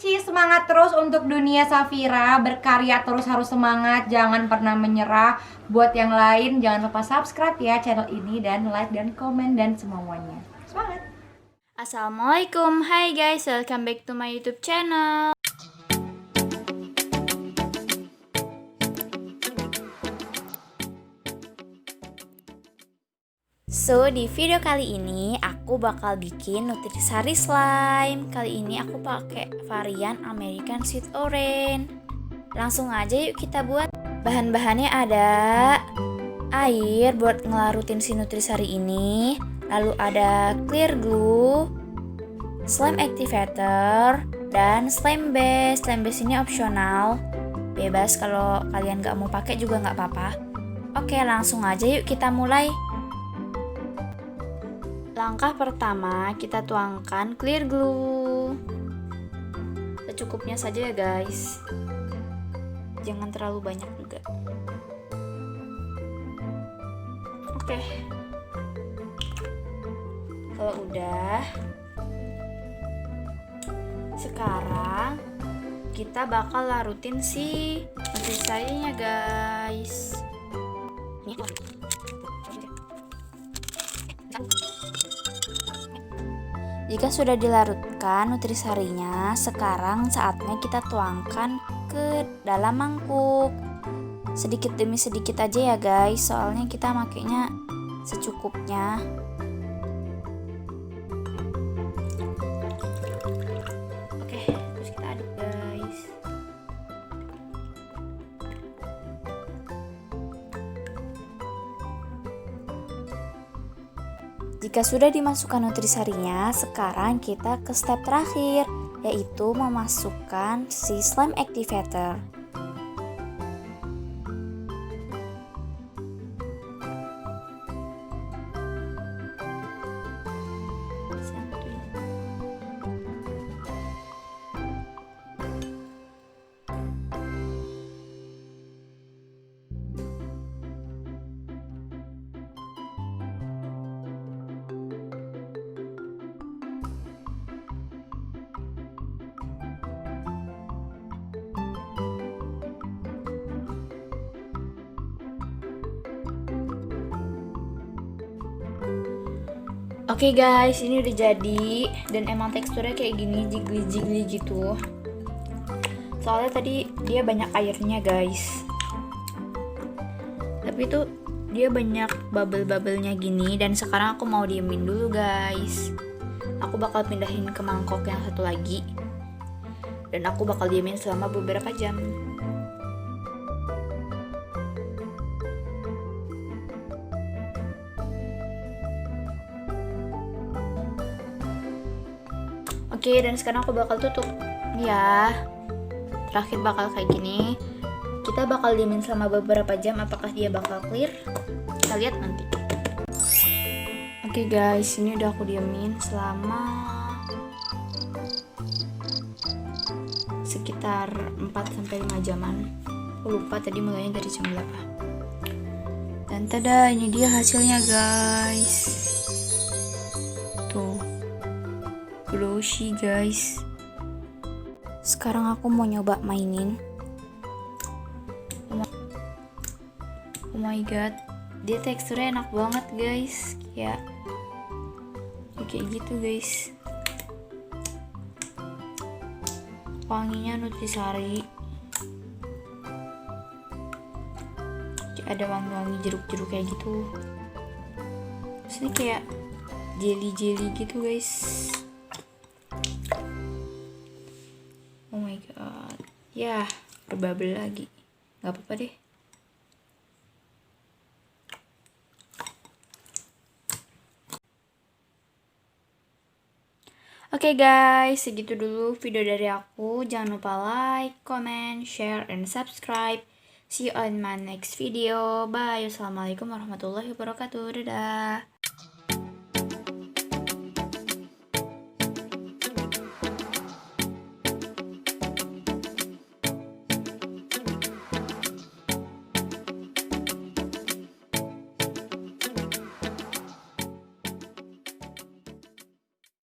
Cici, semangat terus untuk dunia Safira, berkarya terus, harus semangat, jangan pernah menyerah. Buat yang lain jangan lupa subscribe ya channel ini, dan like dan komen dan semuanya. Semangat. Assalamualaikum, hai guys, welcome back to my YouTube channel. So, di video kali ini aku bakal bikin nutrisari slime. Kali ini aku pakai varian American Sweet Orange. Langsung aja yuk kita buat. Bahan-bahannya ada air buat ngelarutin si nutrisari ini, lalu ada clear glue, slime activator, dan slime base. Slime base ini opsional, bebas kalau kalian gak mau pakai juga gak apa-apa. Oke, langsung aja yuk kita mulai. Langkah pertama, kita tuangkan clear glue. Secukupnya saja ya guys, jangan terlalu banyak juga. Oke, kalau udah, sekarang kita bakal larutin si nutrisarinya guys. Jika sudah dilarutkan nutrisarinya, sekarang saatnya kita tuangkan ke dalam mangkuk. Sedikit demi sedikit aja ya guys, soalnya kita makainya secukupnya. Oke, terus kita aduk guys. Jika sudah dimasukkan nutrisarinya, sekarang kita ke step terakhir, yaitu memasukkan si slime activator. Oke guys, ini udah jadi dan emang teksturnya kayak gini, jiggly gitu. Soalnya tadi dia banyak airnya guys. Tapi tuh dia banyak bubble-bubblenya gini, dan sekarang aku mau diemin dulu guys. Aku bakal pindahin ke mangkok yang satu lagi. Dan aku bakal diemin selama beberapa jam. Oke, dan sekarang aku bakal tutup ya. Terakhir bakal kayak gini. Kita bakal diemin selama beberapa jam. Apakah dia bakal clear? Kita lihat nanti. Oke guys, ini udah aku diemin selama sekitar 4-5 jaman. Aku lupa tadi mulainya dari jam berapa. Dan tada, ini dia hasilnya guys. Tuh, glossy guys. Sekarang aku mau nyoba mainin. Oh my god, dia teksturnya enak banget guys. Kayak gitu guys. Wanginya nutrisari. Kayak ada wangi-wangi jeruk-jeruk kayak gitu. Terus ini kayak jelly gitu guys. Oh my god, ya berbubble lagi, nggak apa-apa deh. Oke guys, segitu dulu video dari aku. Jangan lupa like, comment, share, and subscribe. See you on my next video. Bye. Assalamualaikum warahmatullahi wabarakatuh. Dadah.